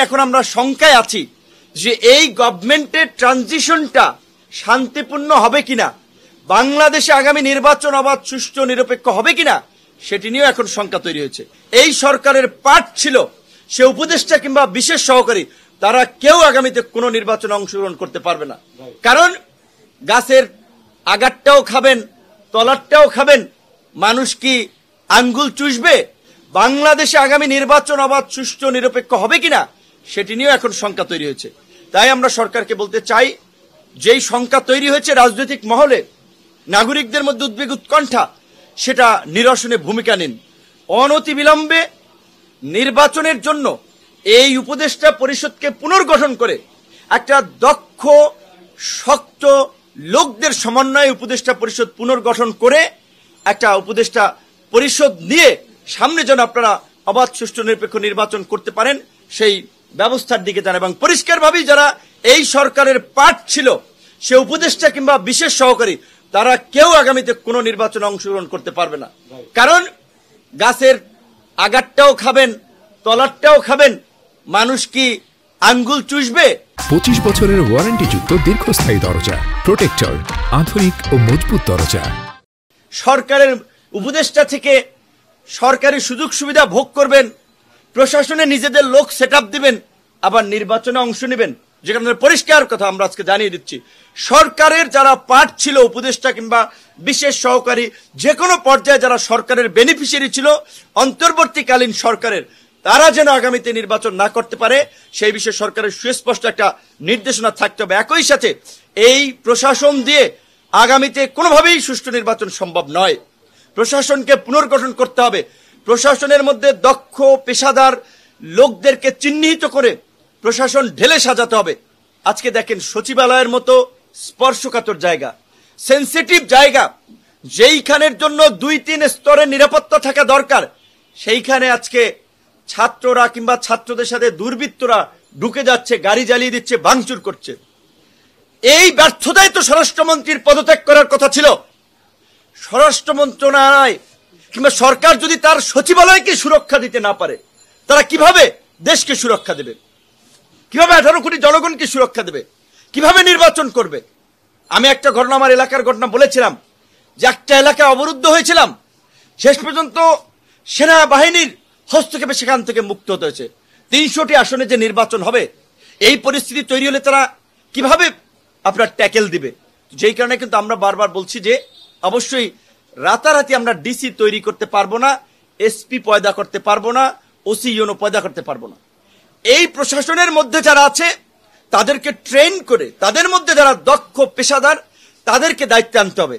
এখন আমরা শঙ্কায় আছি যে এই গভর্নমেন্টের ট্রানজিশনটা শান্তিপূর্ণ হবে কিনা, বাংলাদেশে আগামী নির্বাচন অবাধ, সুষ্ঠু, নিরপেক্ষ হবে কিনা সেটি নিয়েও এখন শঙ্কা তৈরি হয়েছে। এই সরকারের পার্ট ছিল সে উপদেষ্টা কিংবা বিশেষ সহকারী, তারা কেউ আগামীতে কোনো নির্বাচনে অংশগ্রহণ করতে পারবে না। কারণ গাছের আগারটাও খাবেন, তলারটাও খাবেন, মানুষ কি আঙ্গুল চুষবে? বাংলাদেশে আগামী নির্বাচন অবাধ, সুষ্ঠু, নিরপেক্ষ হবে কিনা সেটি নিয়েও এখন শঙ্কা তৈরি হয়েছে। তাই আমরা সরকারকে বলতে চাই, যেই শঙ্কা তৈরি হয়েছে রাজনৈতিক মহলে, নাগরিকদের মধ্যে উদ্বেগ, উৎকণ্ঠা, সেটা নিরসনে ভূমিকা নিন। অনতিবিলম্বে নির্বাচনের জন্য এই উপদেষ্টা পরিষদকে পুনর্গঠন করে একটা দক্ষ, শক্ত লোকদের সমন্বয়ে উপদেষ্টা পরিষদ পুনর্গঠন করে একটা উপদেষ্টা পরিষদ নিয়ে সামনে যেন আপনারা অবাধ, সুষ্ঠু, নিরপেক্ষ নির্বাচন করতে পারেন সেই ব্যবস্থার দিকে যান। এবং পরিষ্কারভাবেই যারা এই সরকারের পার্ট ছিল সে উপদেষ্টা কিংবা বিশেষ সহকারী, তারা কেউ আগামীতে কোনো নির্বাচনে অংশগ্রহণ করতে পারবে না। কারণ গাছের আগারটাও খাবেন, তলারটাও খাবেন, মানুষ কি আঙ্গুল চুষবে? 25 বছরের ওয়ারেন্টিযুক্ত দীর্ঘস্থায়ী দরজা প্রোটেক্টর, আধুনিক ও মজবুত দরজা। সরকারের উপদেষ্টা থেকে সরকারি সুযোগ সুবিধা ভোগ করবেন, প্রশাসনে নিজেদের লোক সেট আপ দিবেন, আবার নির্বাচনে অংশ নেবেন। যেখানে পরিষ্কার কথা আমরা আজকে জানিয়ে দিচ্ছি, সরকারের যারা পার্ট ছিল, উপদেষ্টা কিংবা বিশেষ সহকারী, যে কোনো পর্যায়ে যারা সরকারের বেনিফিশিয়ারি ছিল অন্তর্বর্তীকালীন সরকারের, তারা যেন আগামীতে নির্বাচন না করতে পারে সেই বিষয়ে সরকারের সুস্পষ্ট একটা নির্দেশনা থাকতে হবে। একই সাথে এই প্রশাসন দিয়ে আগামীতে কোনোভাবেই সুষ্ঠু নির্বাচন সম্ভব নয়। প্রশাসনকে পুনর্গঠন করতে হবে, প্রশাসনের মধ্যে দক্ষ, পেশাদার লোকদেরকে চিহ্নিত করে প্রশাসন ঢেলে সাজাতে হবে। আজকে দেখেন, সচিবালয়ের মতো স্পর্শকাতর জায়গা, সেন্সিটিভ জায়গা, যেইখানের জন্য 2-3 স্তরের নিরাপত্তা থাকা দরকার, সেইখানে আজকে ছাত্ররা কিংবা ছাত্রদের সাথে দুর্বৃত্তরা ঢুকে যাচ্ছে, গাড়ি জ্বালিয়ে দিচ্ছে, ভাঙচুর করছে। এই ব্যর্থতায় তো স্বরাষ্ট্রমন্ত্রীর পদত্যাগ করার কথা ছিল। স্বরাষ্ট্র মন্ত্রণালয় কিংবা সরকার যদি তার সচিবালয়কে সুরক্ষা দিতে না পারে, তারা কিভাবে দেশকে সুরক্ষা দেবে? কিভাবে 18 কোটি জনগণকে সুরক্ষা দেবে? কিভাবে নির্বাচন করবে? আমি একটা ঘটনা, আমার এলাকার ঘটনা বলেছিলাম যে একটা এলাকায় অবরুদ্ধ হয়েছিলাম, শেষ পর্যন্ত সেনাবাহিনীর হস্তক্ষেপে সেখান থেকে মুক্ত হতে হয়েছে। 300টি আসনে যে নির্বাচন হবে, এই পরিস্থিতি তৈরি হলে তারা কিভাবে আপনার ট্যাকেল দিবে? যেই কারণে কিন্তু আমরা বারবার বলছি যে অবশ্যই রাতারাতি আমরা ডিসি তৈরি করতে পারবো না, এসপি পয়দা করতে পারবো না, ওসি ইউনো পয়দা করতে পারবো না। এই প্রশাসনের মধ্যে যারা আছে তাদেরকে ট্রেন করে, তাদের মধ্যে যারা দক্ষ, পেশাদার, তাদেরকে দায়িত্বে আনতে হবে।